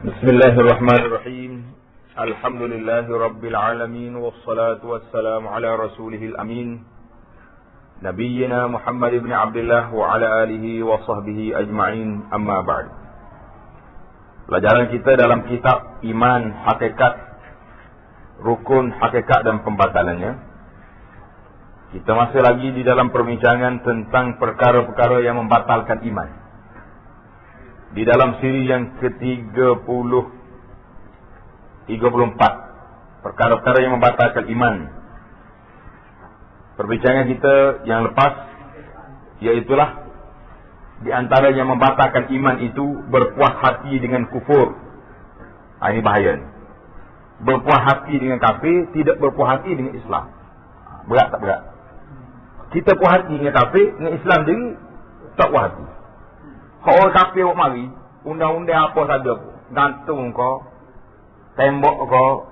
Bismillahirrahmanirrahim. Alhamdulillahi rabbil alamin, wassalatu wassalamu ala rasulihil amin, nabiyyina Muhammad ibn Abdullah wa ala alihi wa sahbihi ajma'in, amma ba'd. Pelajaran kita dalam kitab Iman, Hakikat, Rukun, Hakikat dan Pembatalannya. Kita masih lagi di dalam perbincangan tentang perkara-perkara yang membatalkan iman. Di dalam siri yang ke-34, perkara-perkara yang membatalkan iman. Perbincangan kita yang lepas, iaitulah di antara yang membatalkan iman itu berpuas hati dengan kufur. Ini bahaya ni. Berpuas hati dengan kafir, tidak berpuas hati dengan Islam. Berat tak berat? Kita puas hati dengan kafir, dengan Islam sendiri tak puas hati. Kalau orang kafir buat mari, undang-undang apa saja pun, gantung kau, tembok kau,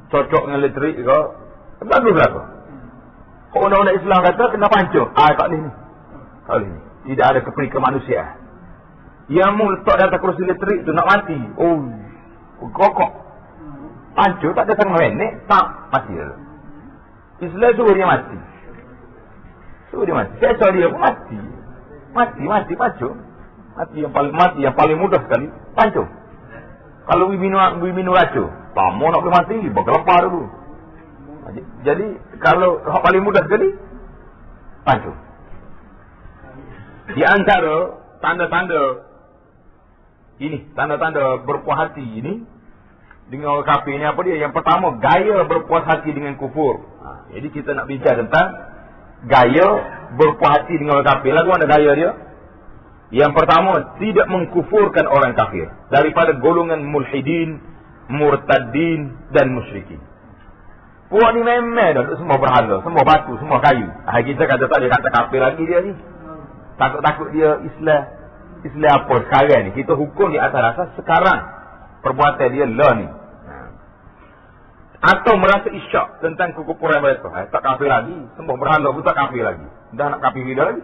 cocok dengan elektrik kau, bagus lah kau. Kalau undang-undang Islam kata, kena pancung. Tak boleh ni. Tak boleh ni. Tidak ada keperluan manusia. Yang mu letak di atas kursi elektrik tu nak mati. Oh, kokok. Pancung tak ada setengah minit, tak mati dah. Islam suruh dia mati. Suruh dia mati. Saya dia pun mati. Mati, pancung. Mati yang paling mudah sekali, pancung. Kalau minum racun, lama nak boleh mati, bergelepar dulu. Jadi kalau paling mudah sekali, pancung. Di antara tanda-tanda ini, tanda-tanda berpuas hati ini dengan orang kafir ini apa dia? Yang pertama, gaya berpuas hati dengan kufur. Jadi kita nak bincang tentang gaya berpuas hati dengan orang kafir. Lagu mana gaya dia? Yang pertama, tidak mengkufurkan orang kafir daripada golongan mulhidin, murtadin dan musyrikin. Puak ni memang dah semua berhala, semua batu, semua kayu. Kita kata tak dia kata kafir lagi dia ni. Takut-takut dia Islam apa sekarang ni. Kita hukum di atas asas sekarang perbuatan dia lah ni. Atau merasa isyak tentang kekufuran mereka. Tak kafir lagi, semua berhala pun tak kafir lagi. Dah nak kafir bila lagi?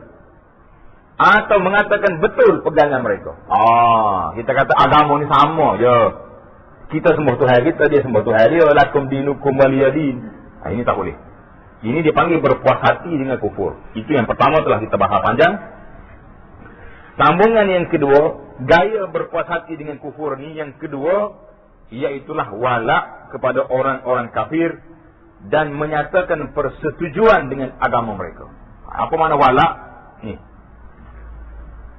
Atau mengatakan betul pegangan mereka. Kita kata agama ni sama je. Kita sembah Tuhan kita, dia sembah Tuhan dia. Lakum dinukum waliyadin. Ini tak boleh. Ini dipanggil berpuas hati dengan kufur. Itu yang pertama telah kita bahas panjang. Sambungan yang kedua, gaya berpuas hati dengan kufur ni yang kedua, iaitulah wala kepada orang-orang kafir dan menyatakan persetujuan dengan agama mereka. Apa makna wala? Ni.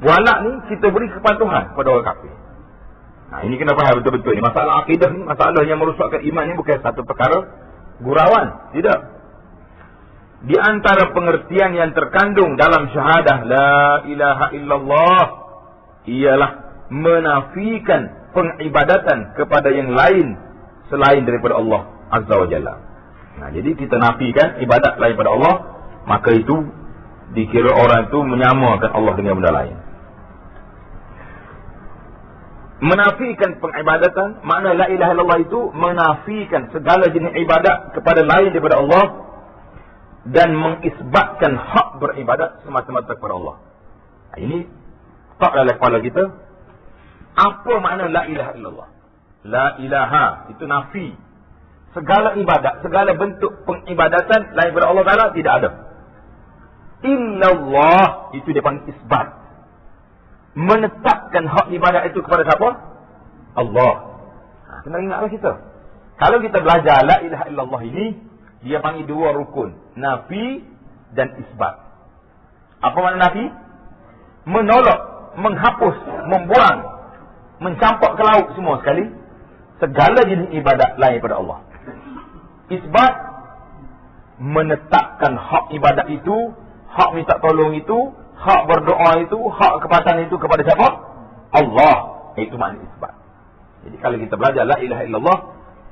Wala ni kita beri kepatuhan kepada orang kafir. Ini kena faham betul-betul ni. Masalah akidah ni, masalah yang merosakkan iman ni bukan satu perkara gurauan. Tidak. Di antara pengertian yang terkandung dalam syahadah la ilaha illallah ialah menafikan pengibadatan kepada yang lain selain daripada Allah Azza wa Jalla. Jadi kita nafikan ibadat lain pada Allah, maka itu dikira orang itu menyamakan Allah dengan benda lain. Menafikan pengibadatan, makna la ilaha illallah itu menafikan segala jenis ibadat kepada lain daripada Allah dan mengisbatkan hak beribadat semata-mata kepada Allah. Ini tak dalam kepala kita. Apa makna la ilaha illallah? La ilaha itu nafi. Segala ibadat, segala bentuk pengibadatan lain daripada Allah Taala tidak ada. Illallah itu dia panggil isbat. Menetapkan hak ibadat itu kepada siapa? Allah. Kena ingatlah kita. Kalau kita belajar la ilaha illallah ini, dia panggil dua rukun, nafi dan isbat. Apa makna nafi? Menolak, menghapus, membuang, mencampak ke laut semua sekali segala jenis ibadat lain daripada Allah. Isbat, menetapkan hak ibadat itu, hak minta tolong itu, hak berdoa itu, hak kepatuhan itu kepada siapa? Allah. Itu makna isbat. Jadi kalau kita belajar la ilaha illallah,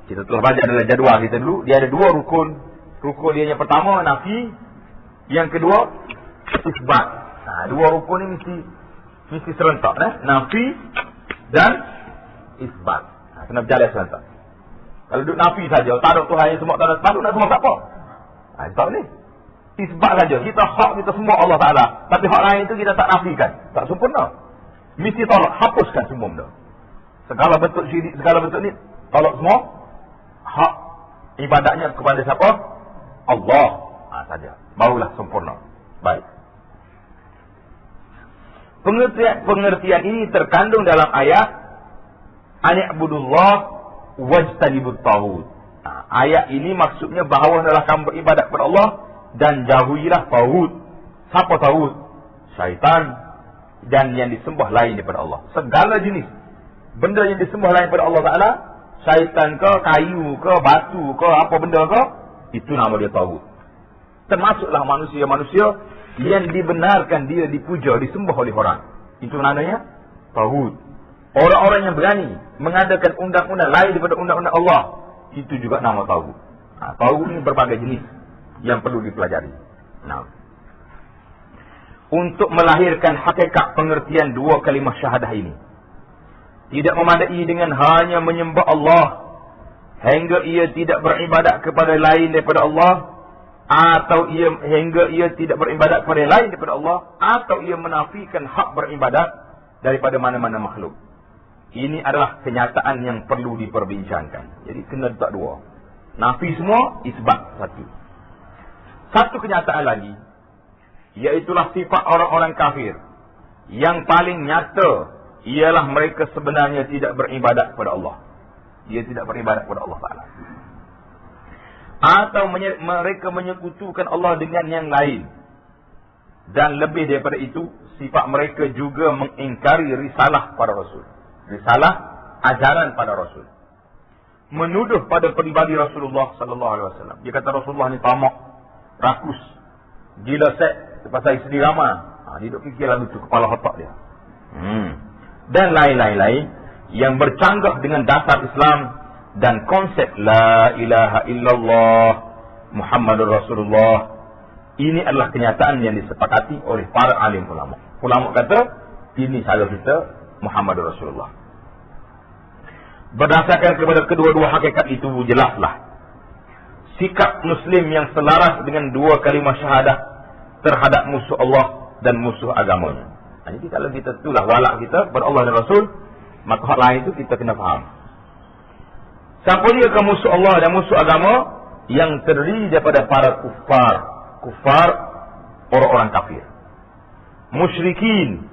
kita telah belajar dalam jadual kita dulu, dia ada dua rukun. Rukun dia yang pertama nafi, yang kedua isbat. Dua rukun ni mesti serentak, nafi dan isbat. Kena berjalan serentak. Kalau duduk nafi saja, tak ada Tuhan yang semua, tak ada sepatut nak semua siapa? Tak boleh. Isbat saja. Kita hak kita semua Allah Ta'ala. Tapi hak lain itu kita tak nafikan. Tak sempurna. Mesti tolak. Hapuskan semua benda. Segala bentuk syirik, segala bentuk ni, tolak semua. Hak ibadahnya kepada siapa? Allah saja. Barulah sempurna. Baik. Pengertian ini terkandung dalam ayat Ani'budullah wajtanibut taghut. Ayat ini maksudnya bahawa adalah kamu beribadat kepada Allah dan jauhilah taghut. Siapa taghut? Syaitan dan yang disembah lain daripada Allah. Segala jenis benda yang disembah lain daripada Allah Ta'ala, syaitan ke, kayu ke, batu ke, apa benda ke, itu nama dia taghut. Termasuklah manusia-manusia yang dibenarkan dia dipuja, disembah oleh orang. Itu namanya taghut. Orang-orang yang berani mengadakan undang-undang lain daripada undang-undang Allah, itu juga nama taghut. Taghut ini berbagai jenis yang perlu dipelajari. Untuk melahirkan hakikat pengertian dua kalimah syahadah ini, tidak memadai dengan hanya menyembah Allah hingga ia tidak beribadat kepada lain daripada Allah, atau hingga ia tidak beribadat kepada lain daripada Allah, atau ia menafikan hak beribadat daripada mana-mana makhluk. Ini adalah kenyataan yang perlu diperbincangkan. Jadi kena letak dua. Nafi semua, isbat satu. Satu kenyataan lagi, iaitulah sifat orang-orang kafir. Yang paling nyata ialah mereka sebenarnya tidak beribadat kepada Allah. Dia tidak beribadat kepada Allah Ta'ala. Atau mereka menyekutukan Allah dengan yang lain. Dan lebih daripada itu, sifat mereka juga mengingkari risalah para Rasul. Risalah, ajaran pada Rasul. Menuduh pada pribadi Rasulullah sallallahu alaihi wasallam. Dia kata Rasulullah ni tamak, rakus, gila set, pasal isteri ramai. Dia duk fikir lalu tu kepala otak dia. Dan lain-lain yang bercanggah dengan dasar Islam dan konsep la ilaha illallah Muhammadur Rasulullah. Ini adalah kenyataan yang disepakati oleh para alim ulama. Ulama kata ini salah kita Muhammadur Rasulullah. Berdasarkan kepada kedua-dua hakikat itu, jelaslah sikap Muslim yang selaras dengan dua kalimah syahadah terhadap musuh Allah dan musuh agamanya. Jadi kalau kita itulah walak kita kepada Allah dan Rasul, maka hal lain itu kita kena faham. Siapa dia ke musuh Allah dan musuh agama? Yang terdiri daripada para kufar. Kufar, orang-orang kafir, musyrikin,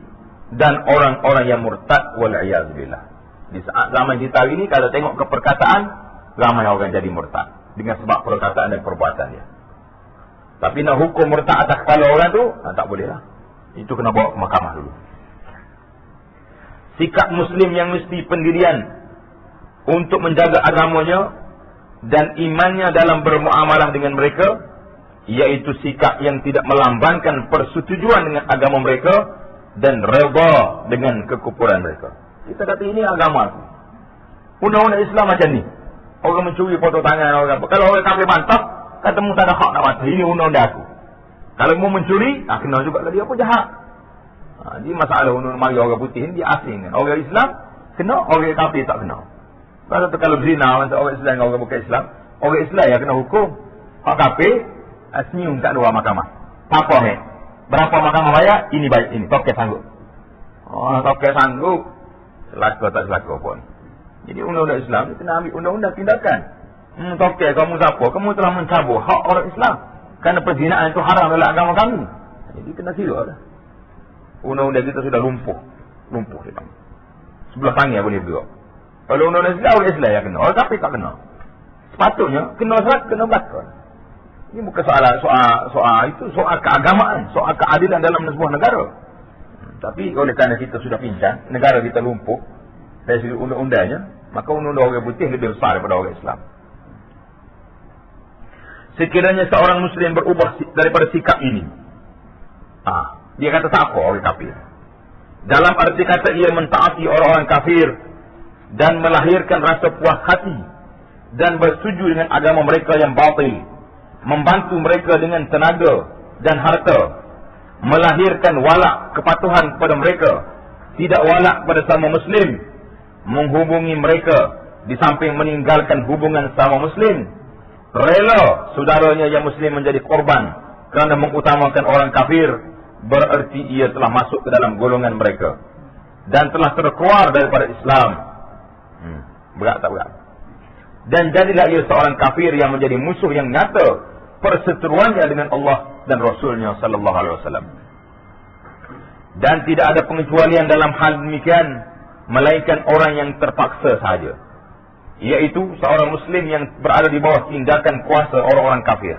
dan orang-orang yang murtad wal'iyazbillah. Di saat zaman kita ini, kalau tengok ke perkataan, ramai orang jadi murtad dengan sebab perkataan dan perbuatan dia. Tapi nak hukum murtad atas kepala orang tu, tak boleh lah. Itu kena bawa ke mahkamah dulu. Sikap Muslim yang mesti pendirian untuk menjaga agamanya dan imannya dalam bermuamalah dengan mereka, iaitu sikap yang tidak melambangkan persetujuan dengan agama mereka dan redha dengan kekufuran mereka. Kita kata ini agama. Undang-undang Islam macam ni. Orang mencuri foto tangan orang. Kalau orang kafir bantah, kata mu tak ada hak nak bantah. Ini undang-undang aku. Kalau mu mencuri, kena juga dia apa jahat. Jadi masalah undang-undang mari orang putih ni dia asing kan. Orang Islam kena, orang kafir tak kena. Kalau zina antara orang Islam dengan orang bukan Islam, orang Islam yang kena hukum. Hak kafir senyum kat luar mahkamah. Apa ni? Berapa mahkamah bayar? Ini bayar ini. Toket sanggup. Toket sanggup. Selaka tak selaka pun. Jadi undang-undang Islam ni kena ambil undang-undang tindakan. Toket kamu siapa? Kamu telah mencabut hak orang Islam. Kerana perzinaan itu haram dalam agama kami. Jadi kena kira lah. Undang-undang kita sudah lumpuh. Lumpuh dia. Sebelah tangan boleh bergerak. Kalau undang-undang Islam, orang Islam yang kena. Orang kafir tak kena. Sepatutnya kena serat, kena belakang. Ini bukan soal keagamaan, soal keadilan dalam sebuah negara. Tapi oleh kerana kita sudah pincang, negara kita lumpuh dari segi undang-undangnya, maka undang-undang orang putih lebih besar daripada orang Islam. Sekiranya seorang Muslim berubah daripada sikap ini, dia kata tak apa orang kafir. Dalam arti kata ia mentaati orang-orang kafir dan melahirkan rasa puas hati dan bersetuju dengan agama mereka yang batil, membantu mereka dengan tenaga dan harta, melahirkan walak kepatuhan kepada mereka, tidak walak kepada sama Muslim, menghubungi mereka di samping meninggalkan hubungan sama Muslim, rela saudaranya yang Muslim menjadi korban kerana mengutamakan orang kafir, bererti ia telah masuk ke dalam golongan mereka dan telah terkeluar daripada Islam. Berat tak berat? Dan jadilah ia seorang kafir yang menjadi musuh yang nyata perseteruannya dengan Allah dan Rasulnya sallallahu alaihi wasallam. Dan tidak ada pengecualian dalam hal demikian melainkan orang yang terpaksa sahaja, iaitu seorang muslim yang berada di bawah tindakan kuasa orang-orang kafir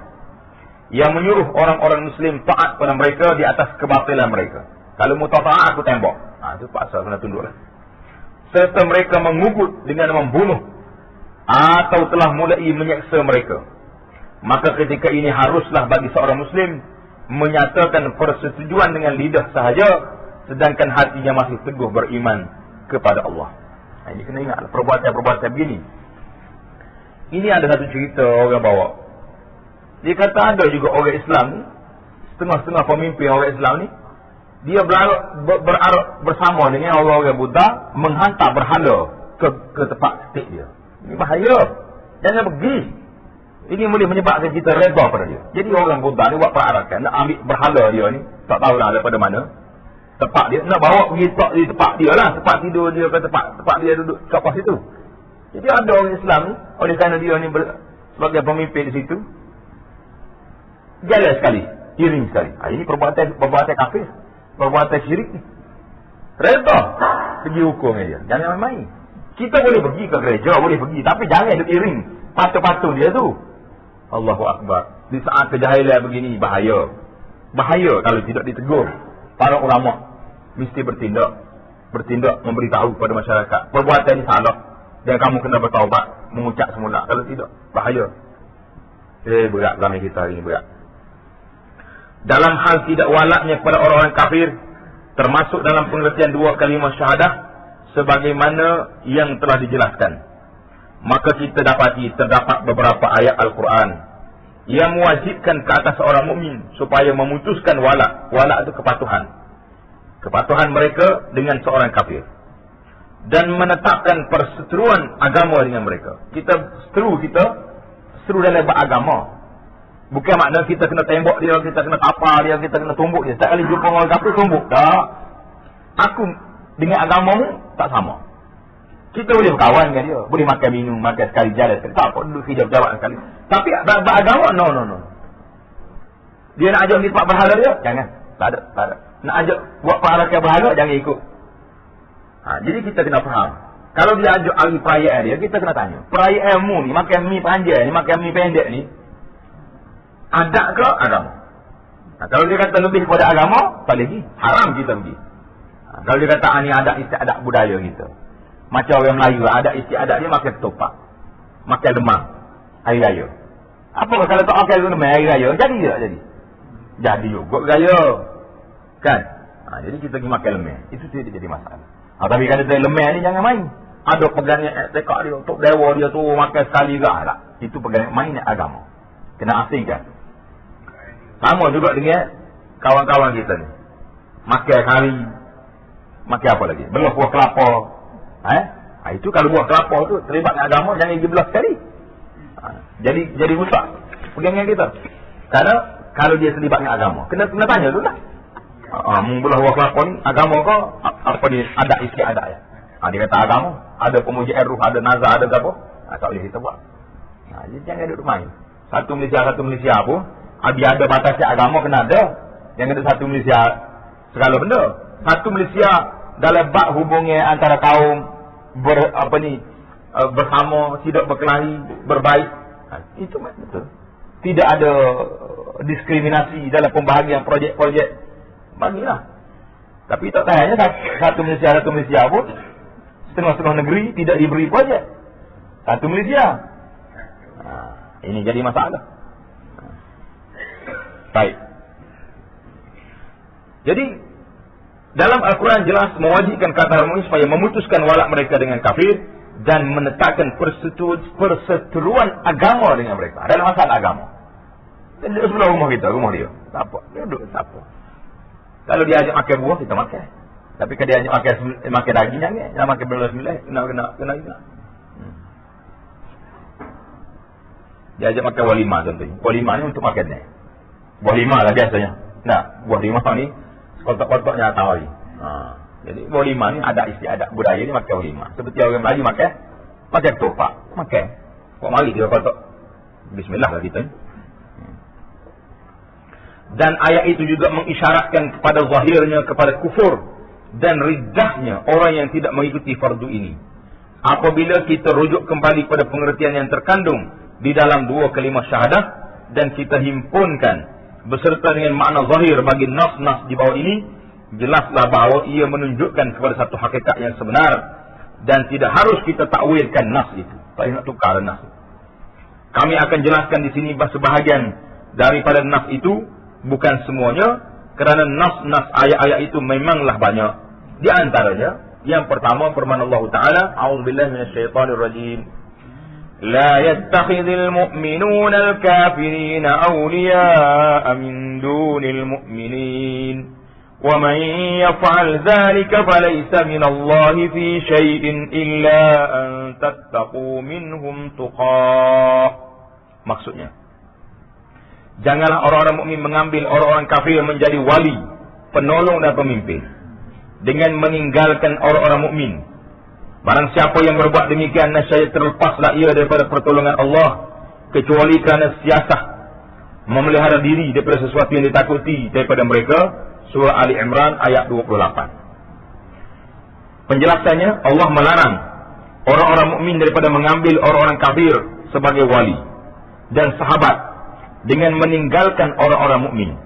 yang menyuruh orang-orang muslim taat pada mereka di atas kebatilan mereka. Kalau mu tak taat, aku tembak. Itu paksa, kena tunduklah. Serta mereka mengugut dengan membunuh atau telah mulai menyeksa mereka. Maka ketika ini haruslah bagi seorang muslim menyatakan persetujuan dengan lidah sahaja, sedangkan hatinya masih teguh beriman kepada Allah. Ini kena ingat perbuatan-perbuatan begini. Ini ada satu cerita orang bawa. Dia kata ada juga orang Islam ni, setengah-setengah pemimpin orang Islam ni, dia bersama dengan orang-orang Buddha menghantar berhala ke tempat stik dia. Ini bahaya. Jangan pergi. Ini boleh menyebabkan kita reda pada dia. Jadi orang Buddha ni buat perarakan nak ambil berhala dia ni, tak tahulah daripada mana tempat dia, nak bawa pergi di tempat dia lah, tempat tidur dia ke tempat dia duduk kat situ. Jadi ada orang Islam ni, oleh kerana dia ni sebagai pemimpin di situ, jalan sekali, iring sekali. Ini perbuatan kafir, perbuatan syirik ni. Reda pergi hukum dia. Jangan main-main. Kita boleh pergi ke gereja, boleh pergi, tapi jangan duduk iring patu-patu dia tu. Allahu Akbar. Di saat kejahilan begini, bahaya. Bahaya kalau tidak ditegur. Para ulama mesti bertindak memberitahu kepada masyarakat perbuatan ini salah dan kamu kena bertaubat, mengucap semula. Kalau tidak, bahaya. Berat zaman kita hari ini, berat. Dalam hal tidak walaknya kepada orang-orang kafir, termasuk dalam pengertian dua kalimah syahadah sebagaimana yang telah dijelaskan, maka kita dapati terdapat beberapa ayat Al-Quran yang mewajibkan ke atas seorang mukmin supaya memutuskan walak. Walak itu kepatuhan mereka dengan seorang kafir, dan menetapkan perseteruan agama dengan mereka. Kita seteru dalam beragama. Bukan makna kita kena tembak dia, kita kena tapar dia, kita kena tumbuk dia. Setiap kali jumpa orang kafir, tumbuk. Tak. Aku dengan agamamu tak sama. Kita boleh berkawan dengan dia, boleh makan minum, makan sekali jalan, tak apa, duduk hijab-jawab sekali. Tapi beragama, no. Dia nak ajak pergi tempat berhala dia, jangan. Tak ada. Nak ajak buat perharakan berhala, jangan ikut. Jadi kita kena faham. Kalau dia ajak hari perayaan dia, kita kena tanya. Perayaanmu ni, makan mi panjang ni, makan mi pendek ni, ada ke agama? Kalau dia kata lebih kepada agama, tak lagi. Haram kita pergi. Kalau dia kata ni adat istiadat budaya kita. Macam orang Melayu, adat istiadat dia makan ketupat, makan lemang hari raya. Apa kalau tak makan lemang hari raya, jadi tak jadi? Jadi juga raya. Kan? Jadi kita pergi makan lemang. Itu tidak jadi masalah. Tapi kalau dia lemang ni jangan main. Ada pegangan tekak dia, untuk dewa dia tu makan sekali ke tak? Itu pegangan main agama. Kena asingkan. Sama juga dengan kawan-kawan kita ni. Makan kari, makan apa lagi? Belah buah kelapa. Itu kalau buah kelapa tu terlibat dengan agama, jangan pergi belah sekali. Jadi rusak pegangan kita. Karena kalau dia terlibat dengan agama, kena tanya dulu lah. Belah buah kelapa ni agama kau apa dia adat istiadat ya? Dia kata agama, ada pemujian ruh, ada nazar, ada apa? Tak boleh kita buat. Jadi jangan duduk main. Satu Malaysia pun dia ada batasnya agama kena ada. Jangan ada satu Malaysia segala benda. Satu Malaysia dalam bab hubungan antara kaum bersama, tidak berkelahi, berbaik. Itu betul. Tidak ada diskriminasi dalam pembahagian projek-projek. Bagilah. Tapi tak tanya satu Malaysia pun setengah-setengah negeri tidak diberi projek. Satu Malaysia. Ini jadi masalah. Baik. Jadi dalam Al-Quran jelas mewajibkan kata mukmin supaya memutuskan walak mereka dengan kafir dan menetapkan perseteruan agama dengan mereka. Dalam masalah agama. Dia duduk sebelah rumah kita, rumah dia. Tak apa. Dia duduk, tak apa. Kalau dia ajak makan buah, kita makan. Tapi kalau dia ajak makan daging, jangan makan belah-belah. Kena. Dia ajak makan walimah contohnya. Walimah ni untuk makan ni. Buah lima lah biasanya. Buah lima ni kotak-kotaknya tawari. Jadi buah lima ni ada istiadat budaya ni makan buah lima. Seperti orang Melayu makan Pakai topak, makan. Kok mari dia kata, bismillah lah kita. Dan ayat itu juga mengisyaratkan kepada zahirnya, kepada kufur dan riddahnya orang yang tidak mengikuti fardu ini. Apabila kita rujuk kembali pada pengertian yang terkandung di dalam dua kalimah syahadah dan kita himpunkan beserta dengan makna zahir bagi nas-nas di bawah ini, jelaslah bahawa ia menunjukkan kepada satu hakikat yang sebenar dan tidak harus kita takwilkan nas itu. Tak nak tukar nas. Kami akan jelaskan di sini sebahagian daripada nas itu, bukan semuanya, kerana nas-nas ayat-ayat itu memanglah banyak. Di antaranya, yang pertama firman Allah Ta'ala, A'udzubillahi minasyaitanir rajim. La yattakhidhul mu'minuna al-kafirina awliya'a min dunil mu'minin. Wa man yaf'al dhalika falaysa minallahi fi syai'in illa an tattaqu minhum tuqaa. Maksudnya, janganlah orang-orang mukmin mengambil orang-orang kafir menjadi wali, penolong dan pemimpin dengan meninggalkan orang-orang mukmin. Barang siapa yang berbuat demikian, nescaya terlepaslah ia daripada pertolongan Allah, kecuali kerana siasah memelihara diri daripada sesuatu yang ditakuti daripada mereka. Surah Ali Imran ayat 28. Penjelasannya, Allah melarang orang-orang mukmin daripada mengambil orang-orang kafir sebagai wali dan sahabat dengan meninggalkan orang-orang mukmin.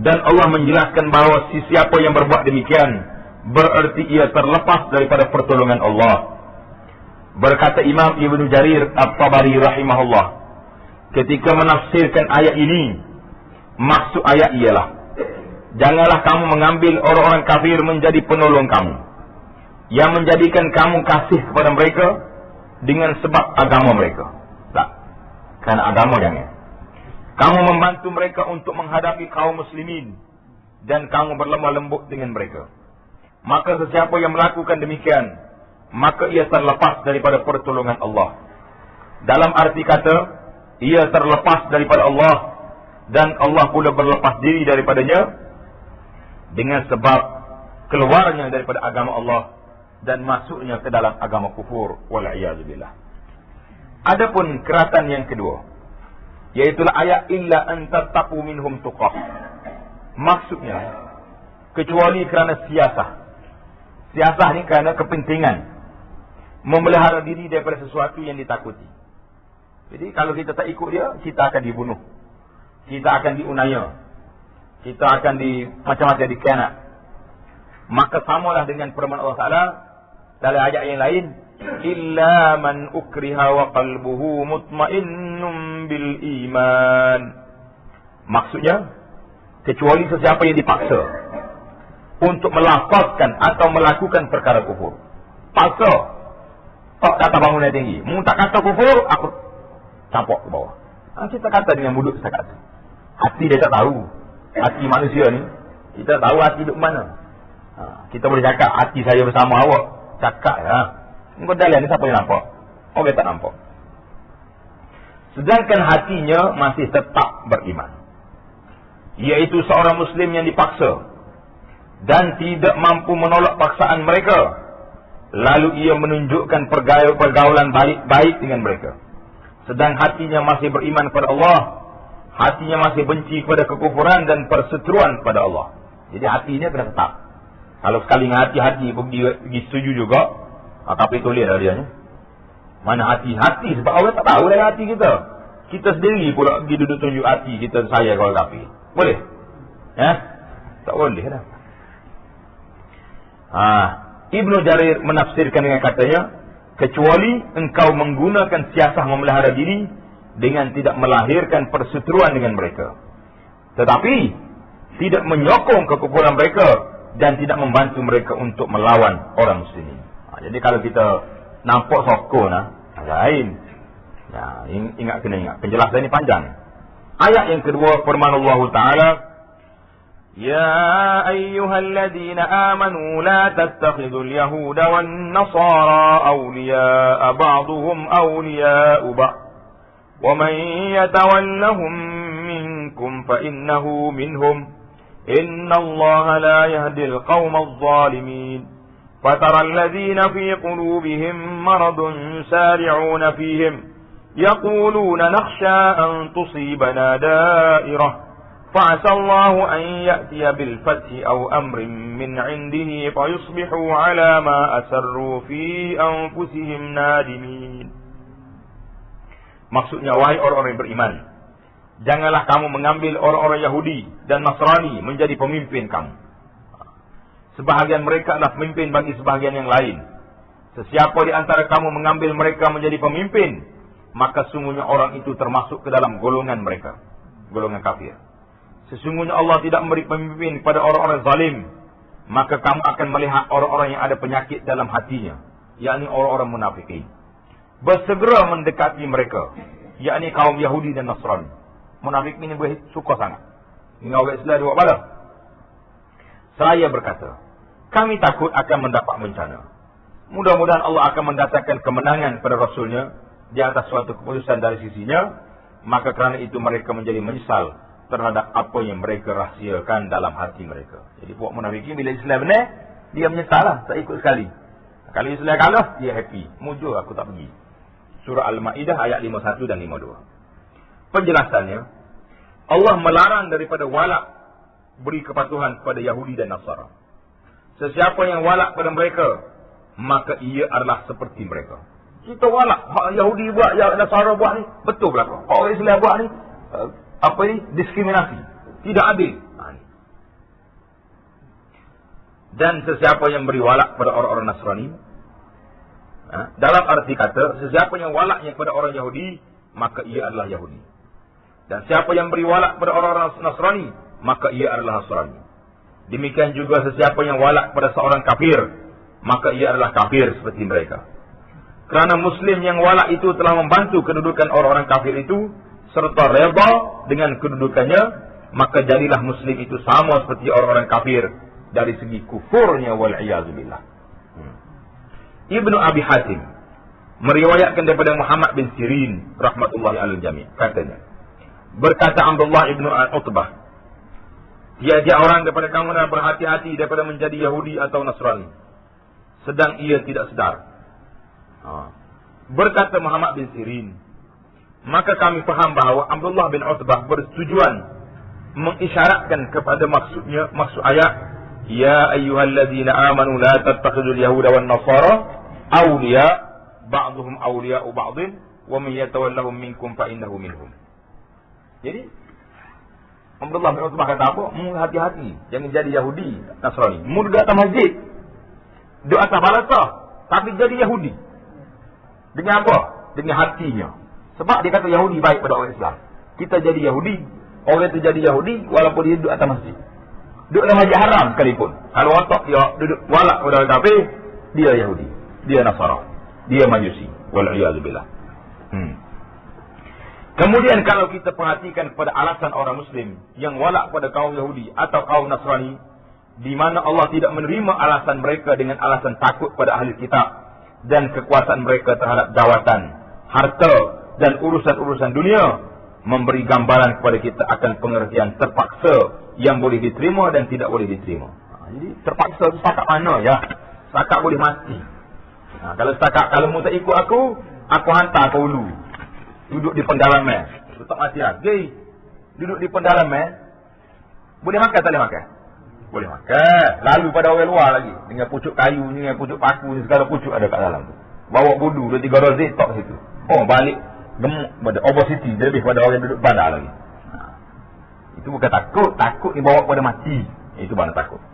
Dan Allah menjelaskan bahawa siapa yang berbuat demikian bererti ia terlepas daripada pertolongan Allah. Berkata Imam Ibn Jarir At-Tabari rahimahullah, ketika menafsirkan ayat ini, maksud ayat ialah, janganlah kamu mengambil orang-orang kafir menjadi penolong kamu, yang menjadikan kamu kasih kepada mereka dengan sebab agama mereka. Tak, kerana agama jangan. Kamu membantu mereka untuk menghadapi kaum muslimin dan kamu berlemah lembut dengan mereka. Maka sesiapa yang melakukan demikian, maka ia terlepas daripada pertolongan Allah. Dalam arti kata, ia terlepas daripada Allah dan Allah pula berlepas diri daripadanya dengan sebab keluarnya daripada agama Allah dan masuknya ke dalam agama kufur. Wal'iyadzubillah. Adapun keratan yang kedua, yaitulah ayat illa an tattaqu minhum tuqah. Maksudnya, kecuali kerana siasah. Siasah ni kerana kepentingan memelihara diri daripada sesuatu yang ditakuti. Jadi kalau kita tak ikut dia, kita akan dibunuh, kita akan diunaya, kita akan macam-macam dikhianat. Maka samalah dengan firman Allah Ta'ala dalam ayat yang lain, illa man ukriha wa qalbuhu mutmainnun bil iman. Maksudnya, kecuali sesiapa yang dipaksa untuk melafazkan atau melakukan perkara kufur. Paksa, tak kata bangunan tinggi, mu tak kata kufur, aku campur ke bawah. Kita kata dengan mulut kita kata. Hati dia tak tahu. Hati manusia ni, kita tahu hati duduk mana. Kita boleh cakap hati saya bersama awak. Cakap ya. Engkau dalam ni siapa yang nampak? Orang tak nampak. Sedangkan hatinya masih tetap beriman, iaitu seorang Muslim yang dipaksa dan tidak mampu menolak paksaan mereka, lalu ia menunjukkan pergaulan baik dengan mereka, sedang hatinya masih beriman kepada Allah, hatinya masih benci kepada kekufuran dan perseteruan kepada Allah. Jadi hatinya kena tetap. Kalau sekali dengan hati-hati pergi setuju juga, tapi tulis dah dia ni. Mana hati-hati, sebab orang tak tahu dari hati kita. Kita sendiri pula pergi duduk tunjuk hati kita saya kalau kafir. Boleh? Ya? Tak boleh dah. Ibnu Jarir menafsirkan dengan katanya, kecuali engkau menggunakan siasah memelihara diri dengan tidak melahirkan perseteruan dengan mereka, tetapi tidak menyokong kekufuran mereka dan tidak membantu mereka untuk melawan orang muslimin. Jadi kalau kita nampak sokong lain. Kena ingat. Penjelasan ini panjang. Ayat yang kedua firman Allah Ta'ala, يا أيها الذين آمنوا لا تتخذوا اليهود والنصارى أولياء بعضهم أولياء بعض ومن يتولهم منكم فإنه منهم إن الله لا يهدي القوم الظالمين فترى الذين في قلوبهم مرض يسارعون فيهم يقولون نخشى أن تصيبنا دائرة فعسى الله أن يأتي بالفتح أو أمر من عنده فيصبحوا على ما أسروا في أنفسهم نادمين. Maksudnya, wahai orang-orang yang beriman, janganlah kamu mengambil orang-orang Yahudi dan Nasrani menjadi pemimpin kamu. Sebahagian mereka adalah pemimpin bagi sebahagian yang lain. Sesiapa di antara kamu mengambil mereka menjadi pemimpin, maka sungguhnya orang itu termasuk ke dalam golongan mereka, golongan kafir. Sesungguhnya Allah tidak memberi pemimpin kepada orang-orang zalim, maka kamu akan melihat orang-orang yang ada penyakit dalam hatinya, yakni orang-orang munafikin, bersegera mendekati mereka, yakni kaum Yahudi dan Nasrani. Munafik ini suka sangat dengan orang Islam buat bala. Saya berkata, kami takut akan mendapat bencana. Mudah-mudahan Allah akan mendatangkan kemenangan pada Rasulnya di atas suatu keputusan dari sisinya, maka kerana itu mereka menjadi menyesal terhadap apa yang mereka rahsiakan dalam hati mereka. Jadi buat munafikin bila Islam benar, dia menyesal lah, tak ikut sekali. Kalau Islam kalah, dia happy. Mujur aku tak pergi. Surah Al-Ma'idah ayat 51 dan 52. Penjelasannya, Allah melarang daripada walak beri kepatuhan kepada Yahudi dan Nasara. Sesiapa yang walak pada mereka, maka ia adalah seperti mereka. Kita walak, hak Yahudi buat, yang Nasara buat ni, betul belakang. Orang Islam buat ni, apa ni? Diskriminasi. Tidak adil. Dan sesiapa yang beri walak pada orang-orang Nasrani, dalam arti kata, sesiapa yang walaknya kepada orang Yahudi, maka ia adalah Yahudi. Dan siapa yang beri walak kepada orang-orang Nasrani, maka ia adalah Nasrani. Demikian juga sesiapa yang walak kepada seorang kafir, maka ia adalah kafir seperti mereka. Kerana Muslim yang walak itu telah membantu kedudukan orang-orang kafir itu, serta reda dengan kedudukannya, maka jadilah Muslim itu sama seperti orang-orang kafir dari segi kufurnya, wal'iyazubillah. Ibnu Abi Hatim meriwayatkan daripada Muhammad bin Sirin rahmatullahi alal jami', katanya, berkata Abdullah ibnu Utbah, tiada orang daripada kamu yang berhati-hati daripada menjadi Yahudi atau Nasrani, sedang ia tidak sedar. Berkata Muhammad bin Sirin, maka kami faham bahawa Abdullah bin Utbah bertujuan mengisyaratkan kepada maksud ayat, ya ayyuhalladzina amanu la tattakhidul yahuda wan nasara awliya ba'dhum awliya'u ba'dhin wa man yatawallahum minkum fa innahu minhum. Jadi Abdullah bin Utbah kata apa? Hati-hati, jangan jadi Yahudi Nasrani. Mu duduk atas masjid, duduk atas balasah, tapi jadi Yahudi. Dengan apa? Dengan hatinya. Sebab dia kata Yahudi baik pada orang Islam. Kita jadi Yahudi, orang itu jadi Yahudi walaupun dia duduk atas masjid, duduk dalam masjid haram sekalipun. Kalau otak dia duduk walak pada orang kafir, dia Yahudi, dia Nasara, dia Majusi, wal'iyazubillah. Kemudian kalau kita perhatikan pada alasan orang Muslim yang walak pada kaum Yahudi atau kaum Nasrani, di mana Allah tidak menerima alasan mereka dengan alasan takut pada ahli kitab dan kekuasaan mereka terhadap jawatan, harta dan urusan-urusan dunia, memberi gambaran kepada kita akan pengertian terpaksa yang boleh diterima dan tidak boleh diterima. Jadi terpaksa itu setakat mana ya? Setakat boleh mati. Kalau setakat, kalau mu tak ikut aku hantar ke Ulu, duduk di pendalaman, tak mati lagi. Duduk di pendalaman, boleh makan tak boleh makan? Boleh makan. Lalu pada orang luar lagi, dengan pucuk kayu, dengan pucuk paku, segala pucuk ada kat dalam tu. Bawa budu 2-3 rozet tok situ. Oh, balik gemuk pada obesity lebih pada orang duduk bandar lagi. Itu bukan takut, takut ni bawa pada mati. Itu mana takut.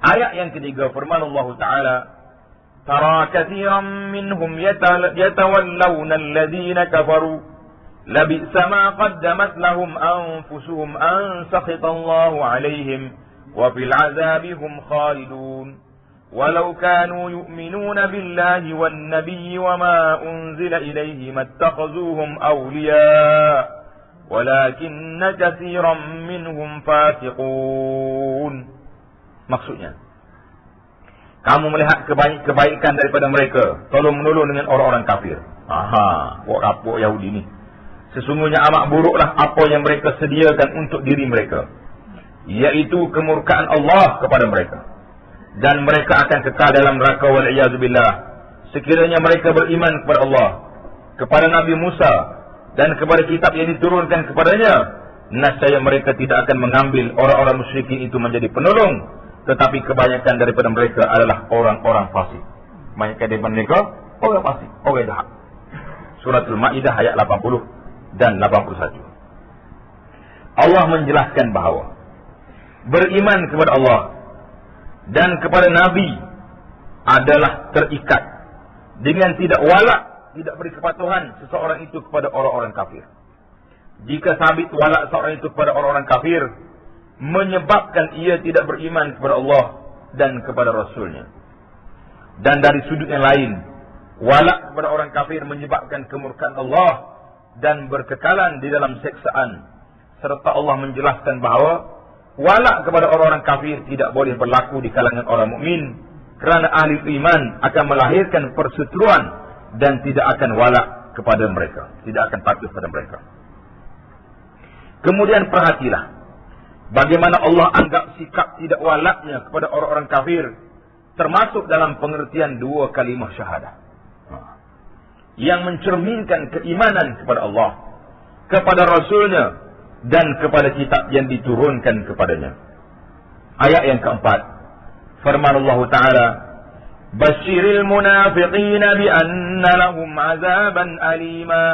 Ayat yang ketiga, firman Allah Ta'ala, tara kathiran minhum yatawallawna alladhina kafaru labisa ma qaddamat lahum anfusuhum an sakhita Allahu alayhim wa fil azabi hum khalidun walau kanu yu'minuna billahi wan nabiyyi wa ma unzila ilayhi mattakhazuhum awliya walakinna kathiran minhum fasiqun. Maksudnya, kamu melihat kebaikan daripada mereka, tolong-menolong dengan orang-orang kafir. Buat Yahudi ni. Sesungguhnya amat buruklah apa yang mereka sediakan untuk diri mereka, iaitu kemurkaan Allah kepada mereka. dan mereka akan kekal dalam neraka wal-iyadzubillah. Sekiranya mereka beriman kepada Allah, kepada Nabi Musa, dan kepada kitab yang diturunkan kepadanya, nescaya mereka tidak akan mengambil orang-orang musyrikin itu menjadi penolong, tetapi kebanyakan daripada mereka adalah orang-orang fasik. Kebanyakan daripada mereka orang fasik, orang jahat. Suratul Maidah ayat 80 dan 81. Allah menjelaskan bahawa beriman kepada Allah dan kepada Nabi adalah terikat dengan tidak walak, tidak beri kepatuhan seseorang itu kepada orang-orang kafir. Jika sabit walak seorang itu kepada orang-orang kafir, menyebabkan ia tidak beriman kepada Allah dan kepada Rasulnya. Dan dari sudut yang lain, walak kepada orang kafir menyebabkan kemurkaan Allah dan berkekalan di dalam seksaan. Serta Allah menjelaskan bahawa walak kepada orang-orang kafir tidak boleh berlaku di kalangan orang mukmin, kerana ahli iman akan melahirkan perseteruan dan tidak akan walak kepada mereka, tidak akan patuh kepada mereka. Kemudian perhatilah bagaimana Allah anggap sikap tidak walaknya kepada orang-orang kafir termasuk dalam pengertian dua kalimah syahadah yang mencerminkan keimanan kepada Allah, kepada Rasulnya, dan kepada kitab yang diturunkan kepadanya. Ayat yang keempat, firman Allah Ta'ala, Basyiril munafiqina bi'anna lahum azaban alima,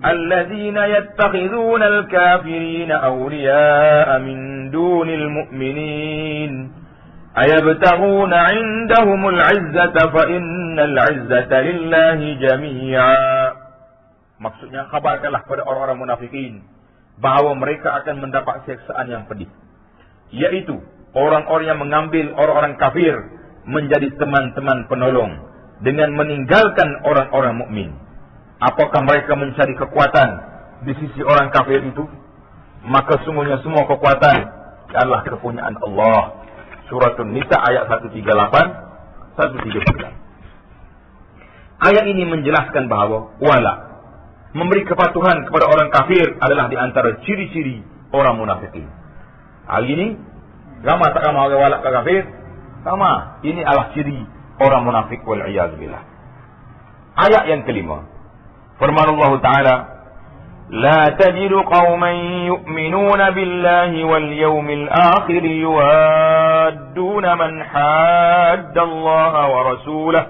alladzina yattakhiduna al-kafirina awliya'a min dunil mu'minin, ayabtaghuna 'indahumul 'izzata fa innal 'izzata lillahi jami'a. Maksudnya, khabarkanlah kepada orang-orang munafikin bahawa mereka akan mendapat siksaan yang pedih, yaitu orang-orang yang mengambil orang-orang kafir menjadi teman-teman penolong dengan meninggalkan orang-orang mukmin. Apakah mereka mencari kekuatan di sisi orang kafir itu? Maka sungguhnya semua kekuatan adalah kepunyaan Allah. Suratun Nisa ayat 138, 139. Ayat ini menjelaskan bahawa wala, memberi kepatuhan kepada orang kafir adalah di antara ciri-ciri orang munafikin. Hal ini, ramah tak ramah orang walak ke kafir? Sama. Ini adalah ciri orang munafik wal-iyadzubillah. Ayat yang kelima, firman Allah Ta'ala, La tajidu qawman yu'minuna billahi wal yawmil akhir yuwadduna man hadda Allah wa rasulah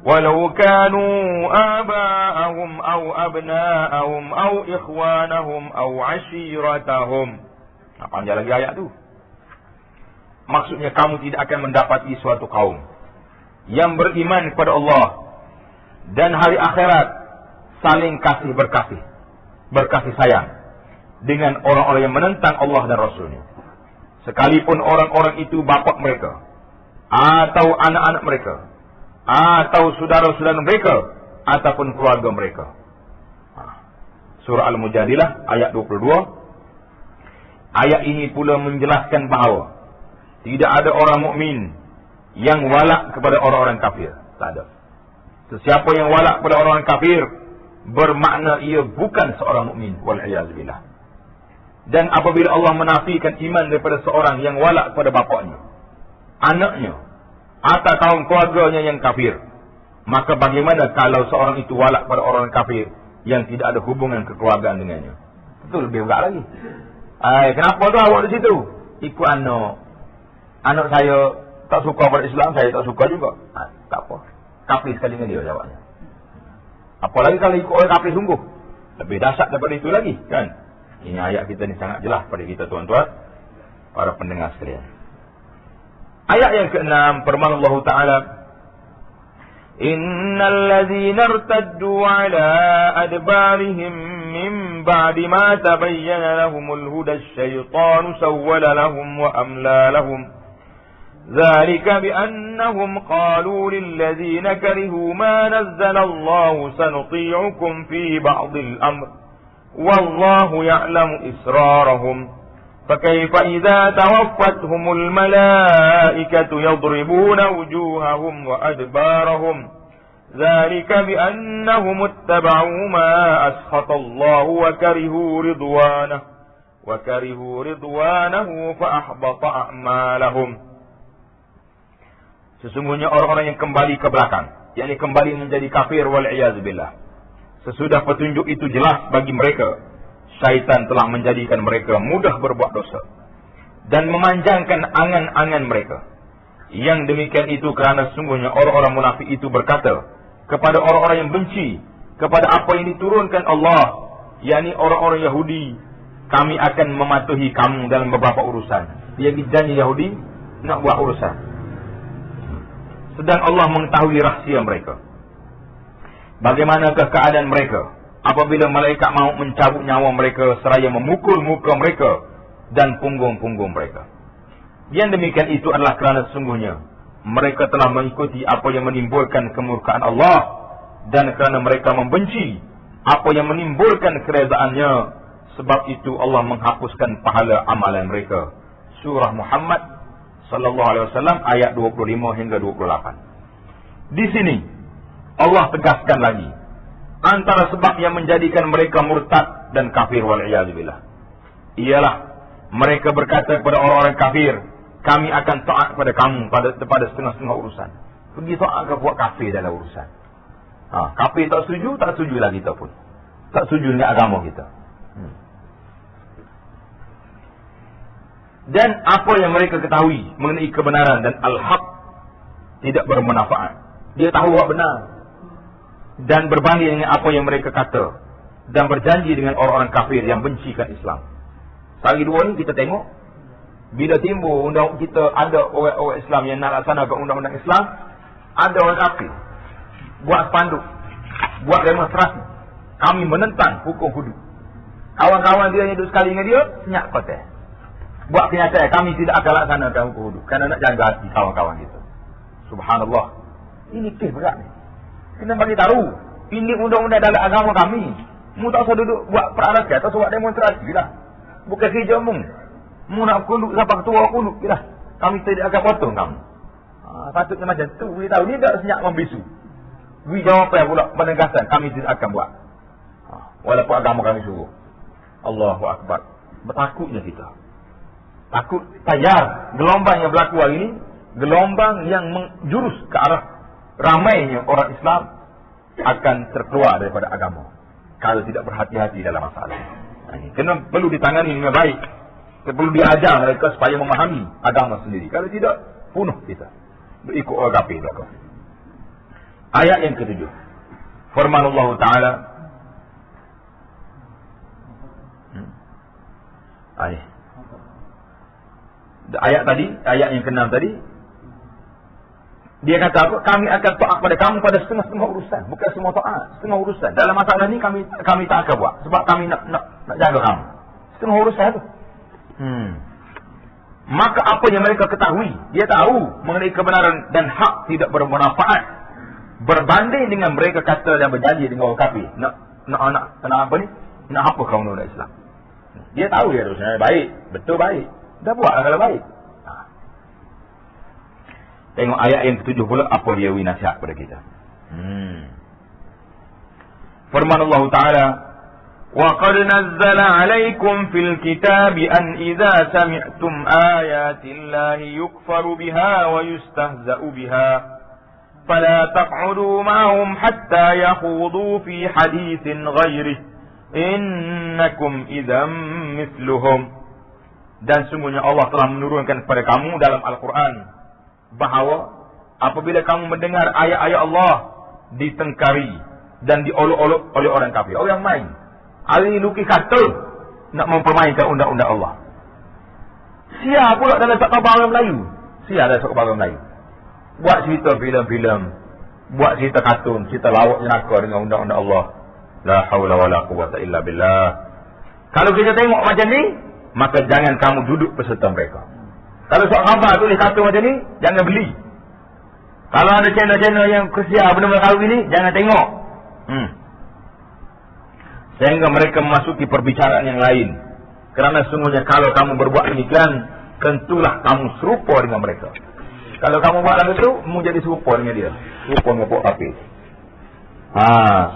walau kanu aba'ahum aw abna'ahum aw ikhwanahum aw ashiratahum. Panjang lagi ayat tu. Maksudnya kamu tidak akan mendapati suatu kaum yang beriman kepada Allah dan hari akhirat saling kasih berkasih sayang dengan orang-orang yang menentang Allah dan Rasulnya. Sekalipun orang-orang itu bapa mereka, atau anak-anak mereka, atau saudara-saudara mereka, ataupun keluarga mereka. Surah Al-Mujadilah ayat 22. Ayat ini pula menjelaskan bahawa tidak ada orang mukmin yang walak kepada orang-orang kafir. Tak ada. Sesiapa yang walak kepada orang kafir, bermakna ia bukan seorang mukmin. Wal-iyadzubillah. Dan apabila Allah menafikan iman daripada seorang yang walak kepada bapaknya, anaknya, atau kaum keluarganya yang kafir, maka bagaimana kalau seorang itu walak pada orang kafir yang tidak ada hubungan kekeluargaan dengannya? Itu lebih berat lagi. Kenapa tu awak di situ? Ikut anak saya tak suka pada Islam, saya tak suka juga. Tak apa. Kafir sekali dengan dia jawabnya. Apalagi kalau ikut orang kafir sungguh, lebih dahsyat daripada itu lagi, kan? Ini ayat kita ni sangat jelas pada kita tuan-tuan, para pendengar sekalian. Ayat yang ke-6, firman Allah Ta'ala, Innal ladzina irtaddu ala adbarihim min ba'di ma tabayyana lahumul huda asy-syaitanu sawwala lahum wa amla lahum. ذلك بأنهم قالوا للذين كرهوا ما نزل الله سنطيعكم في بعض الأمر والله يعلم إسرارهم فكيف إذا توفتهم الملائكة يضربون وجوههم وأدبارهم ذلك بأنهم اتبعوا ما أسخط الله وكرهوا رضوانه فأحبط أعمالهم. Sesungguhnya orang-orang yang kembali ke belakang, yakni kembali menjadi kafir wal'iyazubillah, sesudah petunjuk itu jelas bagi mereka, syaitan telah menjadikan mereka mudah berbuat dosa dan memanjangkan angan-angan mereka. Yang demikian itu kerana sesungguhnya orang-orang munafik itu berkata kepada orang-orang yang benci kepada apa yang diturunkan Allah, yakni orang-orang Yahudi, kami akan mematuhi kamu dalam beberapa urusan. Dia janji Yahudi nak buat urusan, sedang Allah mengetahui rahsia mereka. Bagaimanakah keadaan mereka apabila malaikat maut mencabut nyawa mereka seraya memukul muka mereka dan punggung-punggung mereka? Yang demikian itu adalah kerana sesungguhnya mereka telah mengikuti apa yang menimbulkan kemurkaan Allah, dan kerana mereka membenci apa yang menimbulkan keredaannya. Sebab itu Allah menghapuskan pahala amalan mereka. Surah Muhammad sallallahu alaihi wasallam ayat 25 hingga 28. Di sini Allah tegaskan lagi antara sebab yang menjadikan mereka murtad dan kafir wal'iyazubillah, ialah mereka berkata kepada orang-orang kafir, kami akan taat kepada kamu pada setengah-setengah urusan. Pergi taat ke buat kafir dalam urusan. Kafir tak setujulah kita pun. Tak setuju dengan agama kita. Dan apa yang mereka ketahui mengenai kebenaran dan al-haq tidak bermanfaat. Dia tahu apa benar dan berbanding dengan apa yang mereka kata dan berjanji dengan orang-orang kafir yang bencikan Islam. Hari dua ni kita tengok, bila timbul undang kita ada orang-orang Islam yang nak laksanakan undang-undang Islam, ada orang kafir buat spanduk, buat demonstrasi, kami menentang hukum hudud. Kawan-kawan dia yang duduk sekali dengan dia senyap kotak, buat kenyataan kami tidak akan laksanakan hukum hudud kerana nak jaga hati kawan-kawan kita. Subhanallah, ini kes berat ni. Kena bagi tahu, ini undang-undang dalam agama kami. Mu tak usah duduk buat perarakan, tak usah buat demonstrasi lah. Bukan kerja mu. Mu nak kuluk sampai ketua kuluk lah. Kami tidak akan potong kamu. Patutnya macam tu. Dia tahu ni tak senyap membisu. Beri jawapan pula penegasan, kami tidak akan buat. Walaupun agama kami suruh. Allahu Akbar. Bertakutnya kita. Takut tayar gelombang yang berlaku hari ini, gelombang yang menjurus ke arah ramainya orang Islam akan terkeluar daripada agama kalau tidak berhati-hati dalam masalah. Kena perlu ditangani dengan baik. Perlu diajar mereka supaya memahami agama sendiri. Kalau tidak, bunuh kita. Berikut orang kafir belakang. Ayat yang ke-7. Firman Allah Ta'ala. Ayat tadi, ayat yang ke-6 tadi, dia kata apa? Kami akan taat pada kamu pada setengah-setengah urusan. Bukan semua taat, setengah urusan. Dalam masalah ni kami tak akan buat. Sebab kami nak jaga kamu. Setengah urusan tu. Maka apa yang mereka ketahui, dia tahu mengenai kebenaran dan hak tidak bermanfaat, berbanding dengan mereka kata dan berjanji dengan orang kafir. Nak apa ni? Nak apa kamu undang Islam? Dia tahu dia urusan baik, betul baik. Dah buatlah kalau baik. Tengok ayat yang ke-7 pula apa dia beri nasihat kepada kita. Firman Allah Ta'ala, وَقَدْ نَزَّلَ عَلَيْكُمْ فِي الْكِتَابِ أَنْ إِذَا سَمِعْتُمْ آيَاتِ اللَّهِ يُكْفَرُ بِهَا وَيُسْتَهْزَأُ بِهَا فَلَا تَقْعُدُوا مَعَهُمْ حَتَّى يَخُوضُوا فِي حَدِيثٍ غَيْرِهِ إِنَّكُمْ إِذًا مِثْلُهُمْ. Dan sungguhnya Allah telah menurunkan kepada kamu dalam Al-Quran bahawa apabila kamu mendengar ayat-ayat Allah ditengkari dan diolok-olok oleh orang kafir, orang main. Hari ini lukis kata nak mempermainkan undang-undang Allah. Sia pula dalam cakap orang Melayu. Sia dalam cakap orang Melayu. Buat cerita filem-filem, buat cerita kartun, cerita lawak jenaka dengan undang-undang Allah. La haula wala quwwata illa billah. Kalau kita tengok macam ni, maka jangan kamu duduk beserta mereka. Kalau sok khabar tulis kartun macam ni, jangan beli. Kalau ada channel-channel yang kesiar benda-benda kahwin ni, jangan tengok. Sehingga mereka memasuki perbicaraan yang lain. Kerana sungguhnya kalau kamu berbuat demikian, tentulah kamu serupa dengan mereka. Kalau kamu buat lagu tu, kamu jadi serupa dengan dia. Serupa dengan pokok kafir.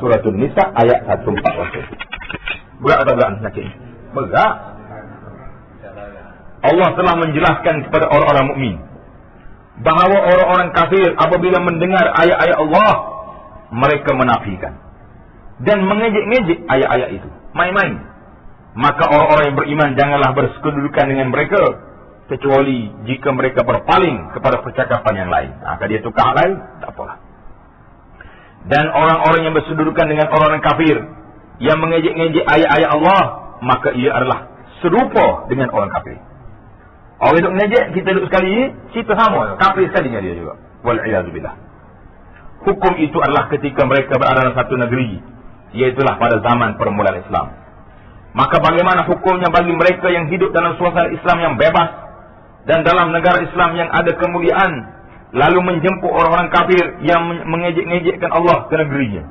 Suratul Nisa ayat 141. Berat atau berat sakit? Berat. Allah telah menjelaskan kepada orang-orang mukmin bahawa orang-orang kafir apabila mendengar ayat-ayat Allah, mereka menafikan dan mengejek-ngejek ayat-ayat itu, main-main. Maka orang-orang yang beriman janganlah bersekedudukan dengan mereka, kecuali jika mereka berpaling kepada percakapan yang lain. Maka dia tukar lain, tak apalah. Dan orang-orang yang bersedudukan dengan orang-orang kafir yang mengejek-ngejek ayat-ayat Allah, maka ia adalah serupa dengan orang kafir. Orang duduk mengejek, kita duduk sekali ini, kita sama, kafir sekali dengan dia juga. Wal'iyazubillah. Hukum itu adalah ketika mereka berada dalam satu negeri, iaitulah pada zaman permulaan Islam. Maka bagaimana hukumnya bagi mereka yang hidup dalam suasana Islam yang bebas dan dalam negara Islam yang ada kemuliaan, lalu menjemput orang-orang kafir yang mengejek-ngejekkan Allah ke negerinya,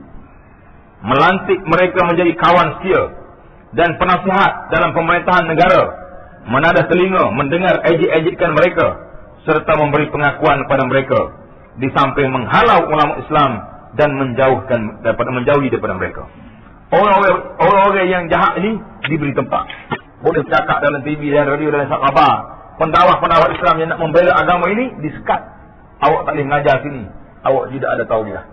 melantik mereka menjadi kawan setia dan penasihat dalam pemerintahan negara, menadah telinga mendengar ejek-ejekan mereka, serta memberi pengakuan kepada mereka, di samping menghalau ulama Islam dan menjauhi daripada mereka. Orang-orang yang jahat ini diberi tempat, boleh bercakap dalam TV dan radio dan khabar. Pendakwa-pendakwa Islam yang nak membela agama ini disekat. Awak tak boleh mengajar sini, awak tidak ada tauliah.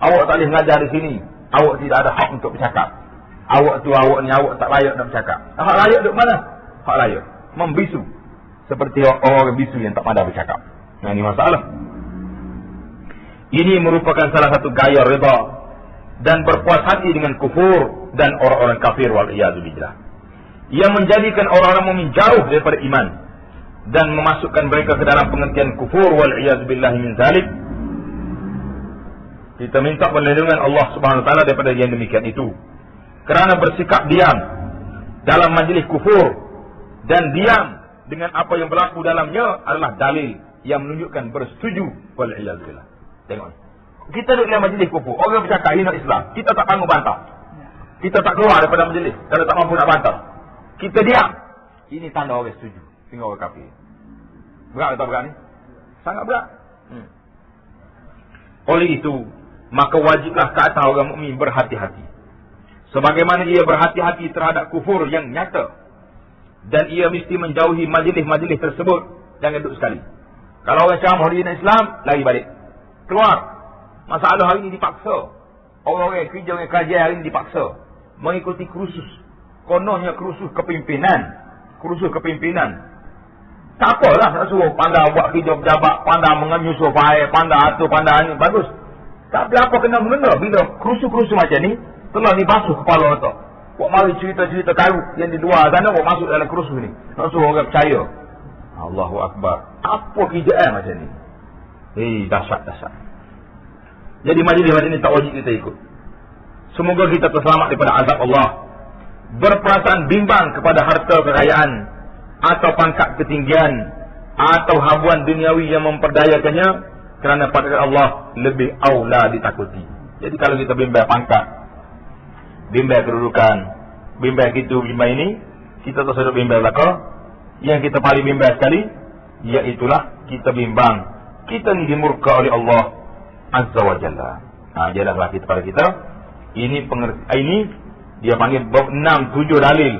Awak tak boleh mengajar di sini, awak tidak ada hak untuk bercakap. Awak tak layak nak bercakap. Hak layak duduk mana? Hak layak membisu, seperti orang bisu yang tak pandai bercakap. Nah, ini masalah. Ini merupakan salah satu gaya rida dan berpuas hati dengan kufur dan orang-orang kafir, wal'iyazubillah, yang menjadikan orang-orang mukmin jauh daripada iman dan memasukkan mereka ke dalam pengertian kufur, wal'iyazubillah min zalik. Kita minta perlindungan Allah Subhanahu wa taala daripada yang demikian itu. Kerana bersikap diam dalam majlis kufur dan diam dengan apa yang berlaku dalamnya adalah dalil yang menunjukkan bersetuju, wal'iyazubillah. Tengok, kita duduk dalam majlis kufur, orang bercakap hina Islam, kita tak tangguh bantah. Kita tak keluar daripada majlis kalau tak mampu nak bantah. Kita diam. Ini tanda orang setuju dengan orang kafir. Berat atau berat ni? Sangat berat. Oleh itu, maka wajiblah ke atas orang mukmin berhati-hati. Sebagaimana ia berhati-hati terhadap kufur yang nyata, dan ia mesti menjauhi majlis-majlis tersebut. Jangan duduk sekali. Kalau orang ceramah di Islam, lari balik, keluar. Masalah hari ini dipaksa. Orang-orang yang kerja dengan kajian hari ini dipaksa mengikuti kursus. Kononnya kursus kepimpinan. Tak apalah nak suruh pandai buat kerja pejabat, pandai menyusul file, pandai atur, pandai ni, bagus. Tapi apa kena mengena bila kursus-kursus macam ni telah dibasuh kepala otak. Buat mari cerita-cerita tahu yang di luar sana, buat masuk dalam kursus ni. Nak suruh orang percaya. Allahu Akbar. Apa kerjaan macam ni? Dahsyat. Jadi majlis macam ni tak wajib kita ikut. Semoga kita terselamat daripada azab Allah. Berperasaan bimbang kepada harta kekayaan atau pangkat ketinggian atau habuan duniawi yang memperdayakannya, kerana pada Allah lebih aula ditakuti. Jadi kalau kita bimbang pangkat, bimbang kedudukan, bimbang gitu, bimbang ini, kita tak sedar bimbang belaka. Yang kita paling bimbang sekali, iaitulah kita bimbang kita ni dimurka oleh Allah Azza wa Jalla. Jelaslah kita pada kita. Ini dia panggil 6-7 dalil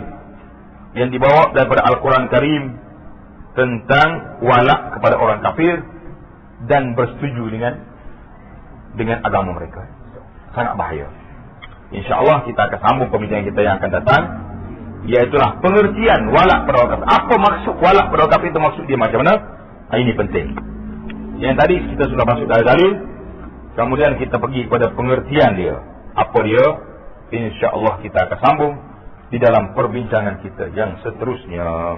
yang dibawa daripada Al-Quran Karim tentang walak kepada orang kafir dan bersetuju dengan agama mereka. Sangat bahaya. InsyaAllah kita akan sambung pembicaraan kita yang akan datang, iaitulah pengertian walak pada orang kafir. Apa maksud walak pada orang kafir itu, maksud dia macam mana? Ini penting. Yang tadi kita sudah masuk dalil, kemudian kita pergi kepada pengertian dia. Apa dia? InsyaAllah kita akan sambung di dalam perbincangan kita yang seterusnya.